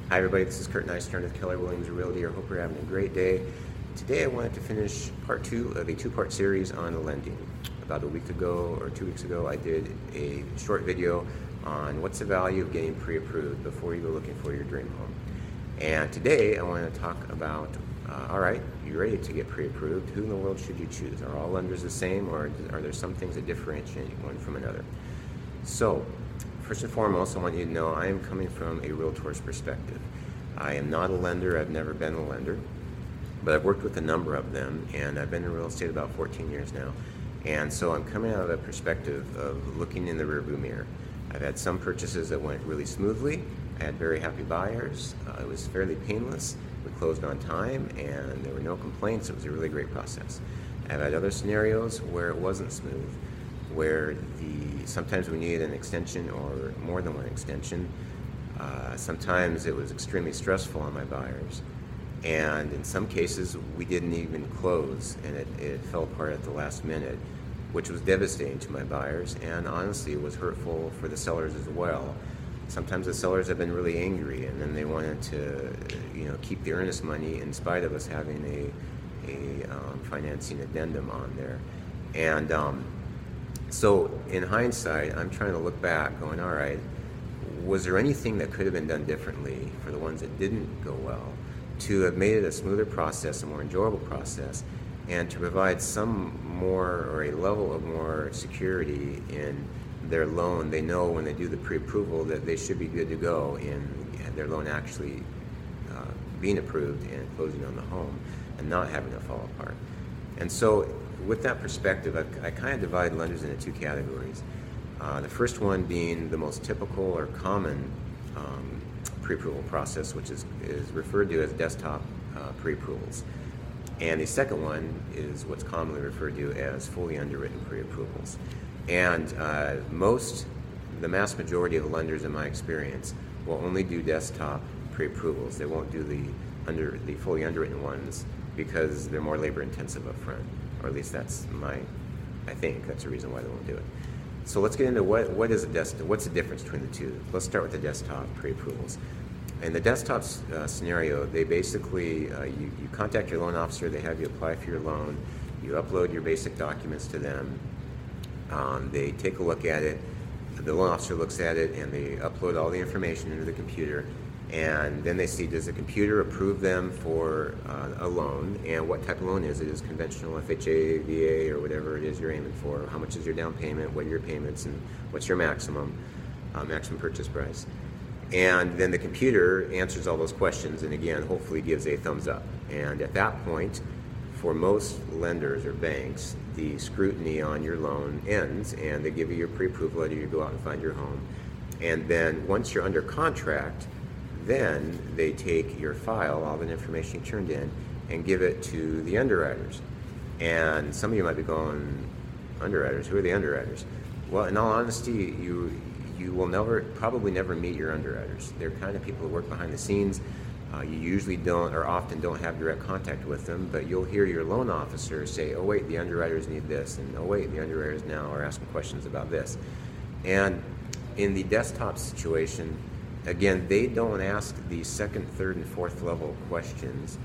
Hi everybody, this is Kurt Nystrom with Keller Williams Realty. I hope you're having a great day. Today I wanted to finish part two of a two-part series on lending. About a week ago or 2 weeks ago I did a short video on what's the value of getting pre-approved before you go looking for your dream home. And today I want to talk about, alright, you're ready to get pre-approved. Who in the world should you choose? Are all lenders the same, or are there some things that differentiate one from another? So, first and foremost, I want you to know I am coming from a realtor's perspective. I am not a lender, I've never been a lender, but I've worked with a number of them, and I've been in real estate about 14 years now. And so I'm coming out of a perspective of looking in the rearview mirror. I've had some purchases that went really smoothly. I had very happy buyers. It was fairly painless. We closed on time, and there were no complaints. It was a really great process. I've had other scenarios where it wasn't smooth, where sometimes we needed an extension or more than one extension. Sometimes it was extremely stressful on my buyers. And in some cases, we didn't even close, and it fell apart at the last minute, which was devastating to my buyers, and honestly, it was hurtful for the sellers as well. Sometimes the sellers have been really angry, and then they wanted to, keep the earnest money in spite of us having a financing addendum on there. And so in hindsight, I'm trying to look back going, all right, was there anything that could have been done differently for the ones that didn't go well to have made it a smoother process, a more enjoyable process, and to provide some more or a level of more security in their loan? They know when they do the pre-approval that they should be good to go in their loan actually being approved and closing on the home and not having to fall apart. And so with that perspective, I kind of divide lenders into two categories. The first one being the most typical or common pre-approval process, which is referred to as desktop pre-approvals. And the second one is what's commonly referred to as fully underwritten pre-approvals. And the mass majority of the lenders in my experience will only do desktop pre-approvals. They won't do the fully underwritten ones because they're more labor intensive up front, or at least I think that's the reason why they won't do it. So let's get into what's the difference between the two. Let's start with the desktop pre-approvals. In the desktop scenario, they basically, you contact your loan officer, they have you apply for your loan, you upload your basic documents to them, they take a look at it, the loan officer looks at it, and they upload all the information into the computer, and then they see, does the computer approve them for a loan, and what type of loan is it? Is it conventional FHA, VA, or whatever it is you're aiming for? How much is your down payment? What are your payments? And what's your maximum purchase price? And then the computer answers all those questions, and again, hopefully gives a thumbs up. And at that point, for most lenders or banks, the scrutiny on your loan ends, and they give you your pre-approval letter, you go out and find your home. And then once you're under contract, then they take your file, all the information you turned in, and give it to the underwriters. And some of you might be going, underwriters? Who are the underwriters? Well, in all honesty, you will probably never meet your underwriters. They're kind of people who work behind the scenes. You usually don't, or often don't, have direct contact with them, but you'll hear your loan officer say, oh wait, the underwriters need this, and oh wait, the underwriters now are asking questions about this. And in the desktop situation, again, they don't ask the second, third, and fourth level questions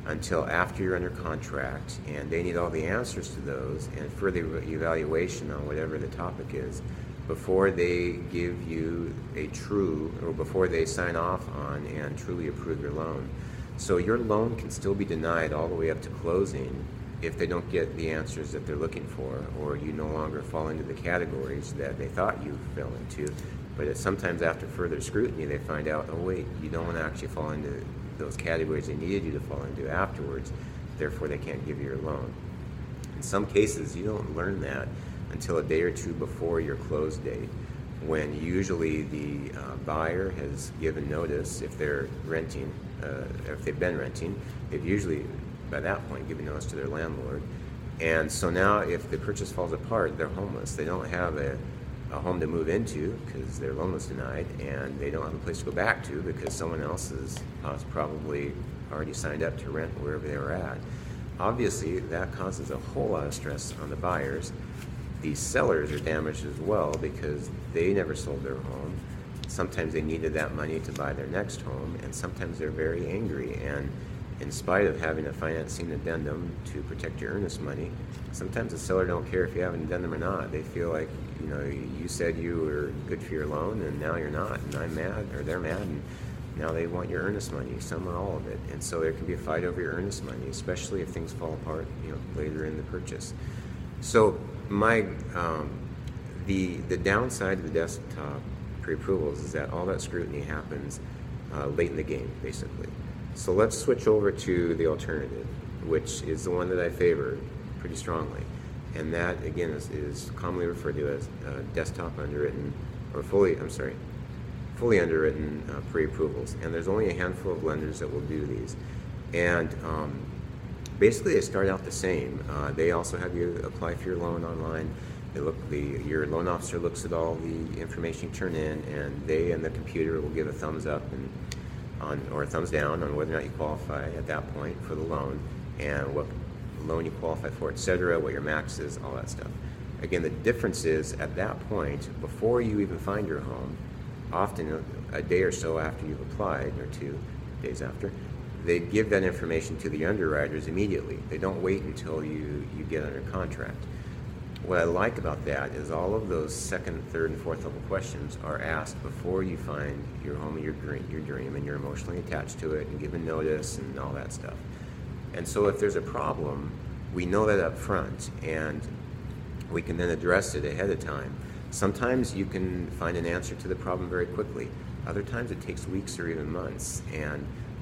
until after you're under contract, and they need all the answers to those and further evaluation on whatever the topic is before they give you before they sign off on and truly approve your loan. So your loan can still be denied all the way up to closing if they don't get the answers that they're looking for, or you no longer fall into the categories that they thought you fell into. But sometimes after further scrutiny, they find out, oh wait, you don't actually fall into those categories they needed you to fall into afterwards, therefore they can't give you your loan. In some cases, you don't learn that until a day or two before your close date, when usually the buyer has given notice if they're renting, if they've been renting, they've usually by that point given notice to their landlord. And so now if the purchase falls apart, they're homeless. They don't have a home to move into because their loan was denied, and they don't have a place to go back to because someone else has probably already signed up to rent wherever they were at. Obviously, that causes a whole lot of stress on the buyers. The sellers are damaged as well because they never sold their home. sometimes they needed that money to buy their next home, and sometimes they're very angry. And in spite of having a financing addendum to protect your earnest money, sometimes the seller don't care if you have an addendum or not. They feel like, you know, you said you were good for your loan and now you're not, and I'm mad, or they're mad, and now they want your earnest money, some or all of it. And so there can be a fight over your earnest money, especially if things fall apart, you know, later in the purchase. So the downside of the desktop pre-approvals is that all that scrutiny happens late in the game, basically. So let's switch over to the alternative, which is the one that I favor pretty strongly. And that, again, is commonly referred to as desktop underwritten, or fully underwritten pre-approvals. And there's only a handful of lenders that will do these. And basically they start out the same. They also have you apply for your loan online. Your loan officer looks at all the information you turn in, and they and the computer will give a thumbs up or a thumbs down on whether or not you qualify at that point for the loan, and what loan you qualify for, etc., what your max is, all that stuff. Again, the difference is at that point, before you even find your home, often a day or so after you've applied, or 2 days after, they give that information to the underwriters immediately. They don't wait until you get under contract. What I like about that is all of those second, third, and fourth level questions are asked before you find your home of your dream, and you're emotionally attached to it, and given notice and all that stuff. And so if there's a problem, we know that up front, and we can then address it ahead of time. Sometimes you can find an answer to the problem very quickly. Other times it takes weeks or even months,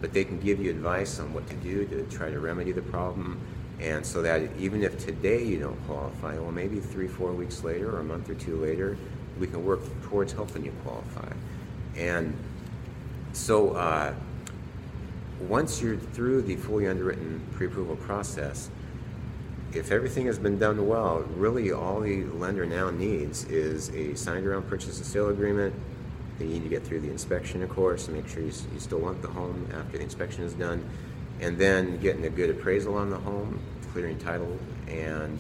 but they can give you advice on what to do to try to remedy the problem. And so that even if today you don't qualify, well, maybe 3-4 weeks later, or a month or 2 later, we can work towards helping you qualify. And so once you're through the fully underwritten pre-approval process, if everything has been done well, really all the lender now needs is a signed around purchase and sale agreement. They need to get through the inspection, of course, and make sure you still want the home after the inspection is done. And then getting a good appraisal on the home, clearing title, and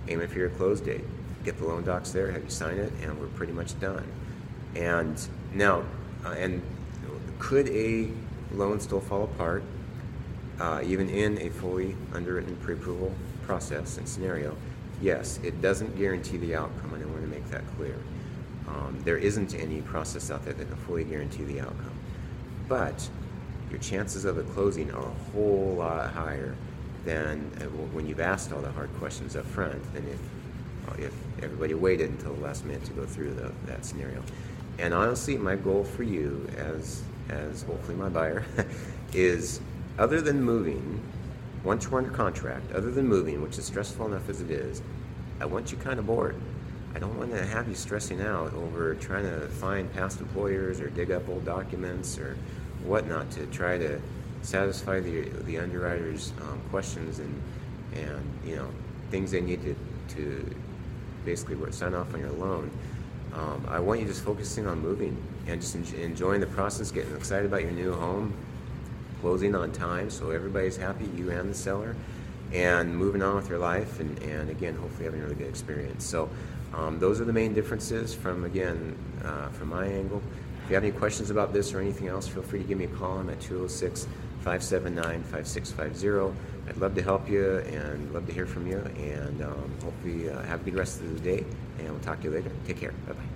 aiming for your close date. Get the loan docs there, have you sign it, and we're pretty much done. And now, could a loan still fall apart, even in a fully underwritten pre-approval process and scenario? Yes, it doesn't guarantee the outcome, and I want to make that clear. There isn't any process out there that can fully guarantee the outcome. But your chances of it closing are a whole lot higher than when you've asked all the hard questions up front than if everybody waited until the last minute to go through that scenario. And honestly, my goal for you, as hopefully my buyer, is, other than moving, once we're under contract, other than moving, which is stressful enough as it is, I want you kind of bored. I don't want to have you stressing out over trying to find past employers or dig up old documents or whatnot to try to satisfy the underwriter's questions and you know, things they need to basically sign off on your loan. I want you just focusing on moving and just enjoying the process, getting excited about your new home, closing on time so everybody's happy, you and the seller, and moving on with your life, and again, hopefully having a really good experience. So those are the main differences from my angle. If you have any questions about this or anything else, feel free to give me a call. I'm at 206-579-5650. I'd love to help you and love to hear from you, and hopefully have a good rest of the day, and we'll talk to you later. Take care. Bye-bye.